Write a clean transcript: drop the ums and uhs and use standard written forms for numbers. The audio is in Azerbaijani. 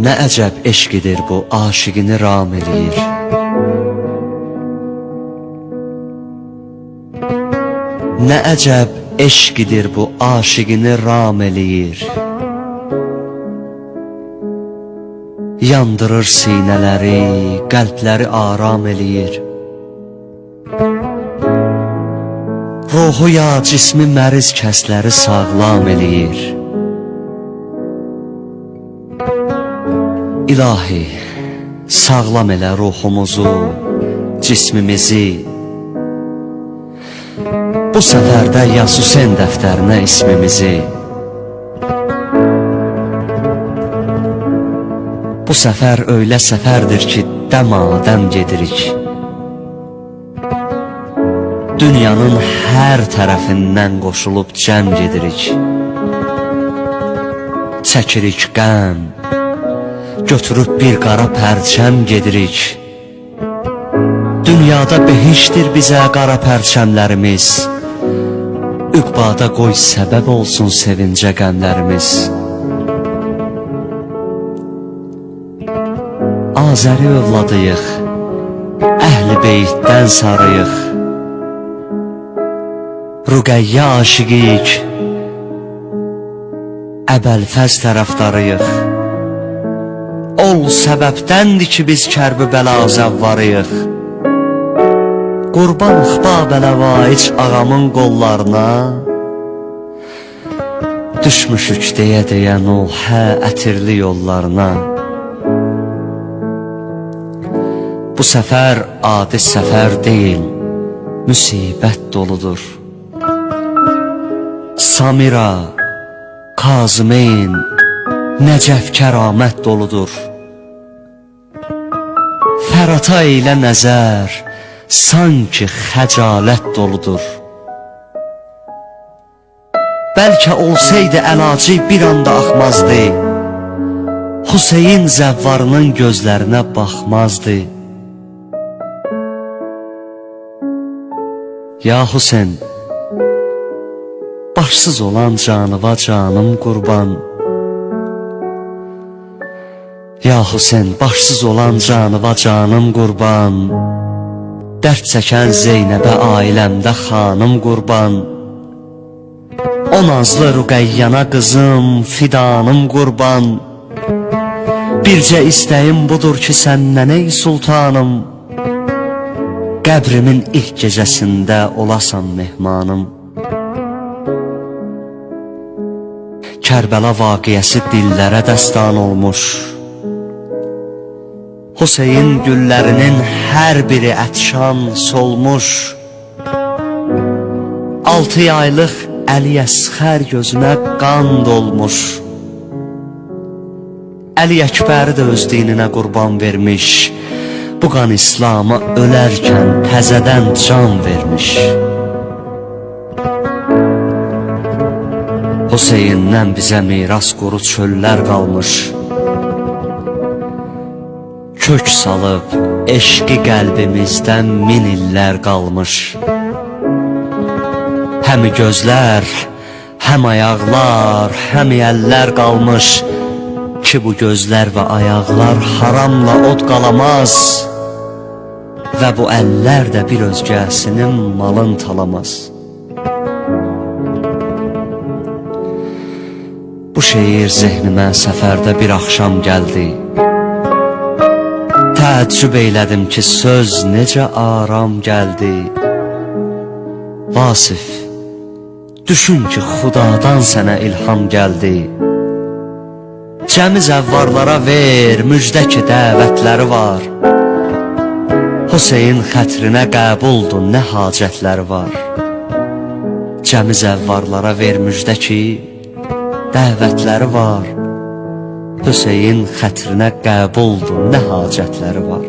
Nə əcəb eşqidir bu, aşiqini ram eləyir. Nə əcəb eşqidir bu, aşiqini ram eləyir. Yandırır sinələri, qəlbləri aram eləyir. Ruhu ya cismi məriz kəsləri sağlam eləyir. İlahi, sağlam elə ruhumuzu, cismimizi. Bu səfərdə yaz Hüseyn dəftərinə ismimizi. Bu səfər öylə səfərdir ki, dəmadəm gedirik. Dünyanın hər tərəfindən qoşulub cəm gedirik. Çəkirik qəm, götürüb bir qara pərçəm gedirik. Dünyada behişdir bizə qara pərçəmlərimiz. Üqbada qoy səbəb olsun sevincə qəmlərimiz. Azəri övladıyıq, Əhl-i Beytdən sarıyıq. Rüqəyyə aşiqiyik, Əbəlfəz tərəfdarıyıq. Ol səbəbdəndir ki, biz Kərbəla zəvvarıyıq. Qurban xbab ələvaic ağamın qollarına, düşmüşük deyə Nuhə ətirli yollarına. Bu səfər adi səfər deyil, müsibət doludur. Samira, Kazımeyn, Nəcəf kəramət doludur. Fərata ilə nəzər, sanki xəcalət doludur. Bəlkə olsaydı əlacı bir anda axmazdı, Hüseyin zəvvarının gözlərinə baxmazdı. Ya Hüseyn, başsız olan canıva canım qurban. Ya Hüseyn, başsız olan canıva canım qurban. Dərd çəkən Zeynəbə ailəmdə xanım qurban. O nazlı Rüqəyyana qızım, fidanım qurban. Bircə istəyim budur ki, səndən ey sultanım, qəbrimin ilk gecəsində olasan mehmanım. Kərbəla vaqiəsi dillərə dəstan olmuş. Hüseyin güllərinin hər biri ətşan solmuş. 6 aylıq Əli Əsxər gözünə qan dolmuş. Əli Əkbəri də öz dininə qurban vermiş. Bu qan İslam'a ölərkən təzədən can vermiş. Hüseyindən bizə miras quru çöllər qalmış. Kök salıb eşqi qəlbimizdən min illər qalmış. Həmi gözlər, həm ayaqlar, həm əllər qalmış ki, bu gözlər və ayaqlar haramla od qalamaz və bu əllər də bir özgəsinin malın talamaz. Bu şeir zehnimə səfərdə bir axşam gəldi. Təəccüb eylədim ki, söz necə aram gəldi. Vasif, düşün ki, Xudadan sənə ilham gəldi. Cəmi zəvvarlara ver, müjdə ki, dəvətləri var. Hüseyin xətrinə qəbuldur, nə hacətləri var. Cəmi zəvvarlara ver, müjdə ki, dəvətləri var. Hüseyin xətrinə qəbuldur, nə hacətləri var.